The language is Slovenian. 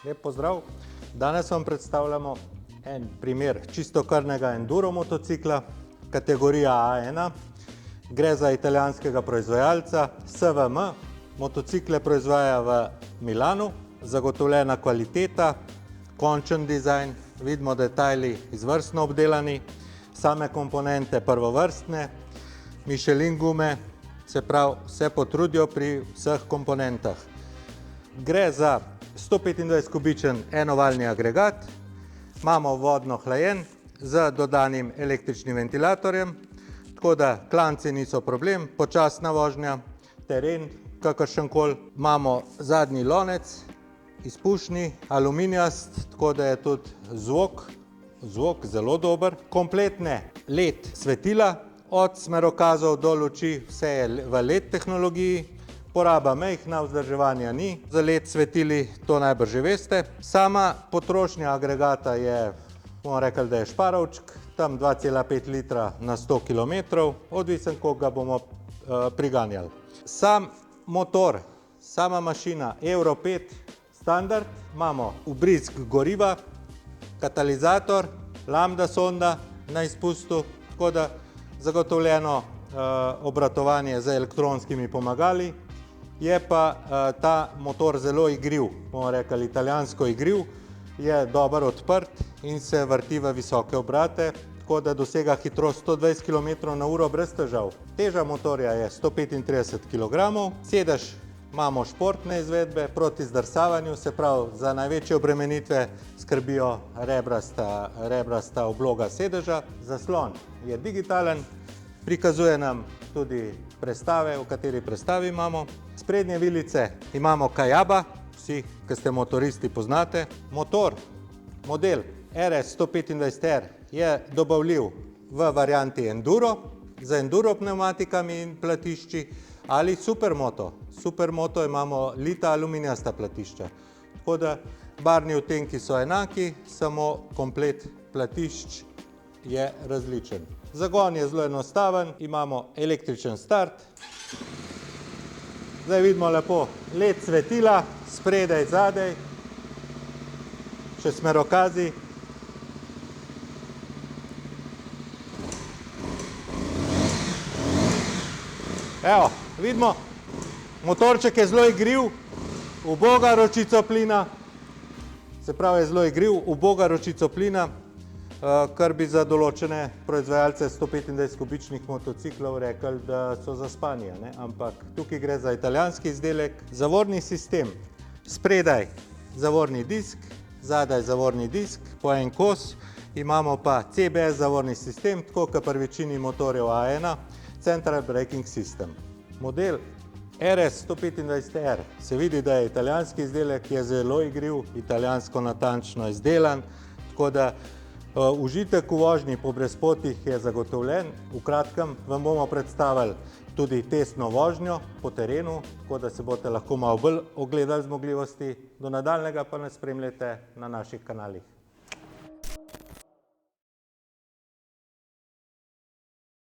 Lep pozdrav! Danes vam predstavljamo en primer čistokrvnega enduro motocikla, kategorija A1. Gre za italijanskega proizvajalca SVM. Motocikle proizvaja v Milanu, zagotovljena kvaliteta, končen dizajn, vidimo detajli izvrstno obdelani, same komponente prvovrstne, Michelin gume, se pravi, se potrudijo pri vseh komponentah. Gre za 125 kubičen enovaljni agregat, imamo vodno hlajen z dodanim električnim ventilatorjem, tako da klanci niso problem, počasna vožnja, teren kakršenkoli. Imamo zadnji lonec, izpušni, aluminijast, tako da je tudi zvok zelo dober. Kompletne LED svetila, od smerokazov do luči, vse je v LED tehnologiji. Poraba majhna, vzdrževanja ni. Za LED svetili to najbrž že veste. Sama potrošnja agregata je, bomo rekli, da je šparovčk, tam 2,5 litra na 100 km, odvisen, koliko ga bomo priganjali. Sam motor, sama mašina Euro 5 standard, imamo vbrizg goriva, katalizator, lambda sonda na izpustu, tako da zagotovljeno obratovanje z elektronskimi pomagali. Je pa ta motor zelo igriv, bomo rekli italijansko igriv, je dobro odprt in se vrti v visoke obrate, tako da dosega hitrost 120 km/h brez težav. Teža motorja je 135 kg, sedež imamo športne izvedbe proti zdrsavanju, se pravi, za največje obremenitve skrbijo rebrasta obloga sedeža. Zaslon je digitalen, prikazuje nam tudi prestave, v kateri prestavi imamo. Sprednje vilice imamo Kayaba, vsi, ki ste motoristi, poznate. Motor, model RS 125R je dobavljiv v varianti Enduro, z enduro pnevmatikami in platišči, ali Supermoto. Supermoto imamo lita aluminijasta platišča. Tako da barvni odtenki so enaki, samo komplet platišč je različen. Zagon je zelo enostaven, imamo električen start. Zdaj vidimo lepo LED svetila, spredaj, zadaj, še smerokazi. Evo, vidimo, motorček je zelo igriv, uboga ročico plina, se pravi, je zelo igriv, uboga ročico plina, kar bi za določene proizvajalce 125 kubičnih motociklov rekli, da so zaspani, ampak tukaj gre za italijanski izdelek. Zavorni sistem, spredaj zavorni disk, zadaj zavorni disk, po en kos, imamo pa CBS zavorni sistem, tako kot pri večini motorjev A1, Central Braking System. Model RS 125R, se vidi, da je italijanski izdelek, je zelo igriv, italijansko natančno izdelan, tako da užitek v vožnji po brezpotjih je zagotovljen. V kratkem vam bomo predstavili tudi testno vožnjo po terenu, tako da se boste lahko malo bolj ogledali zmogljivosti. Do nadaljnjega pa nas spremljajte na naših kanalih.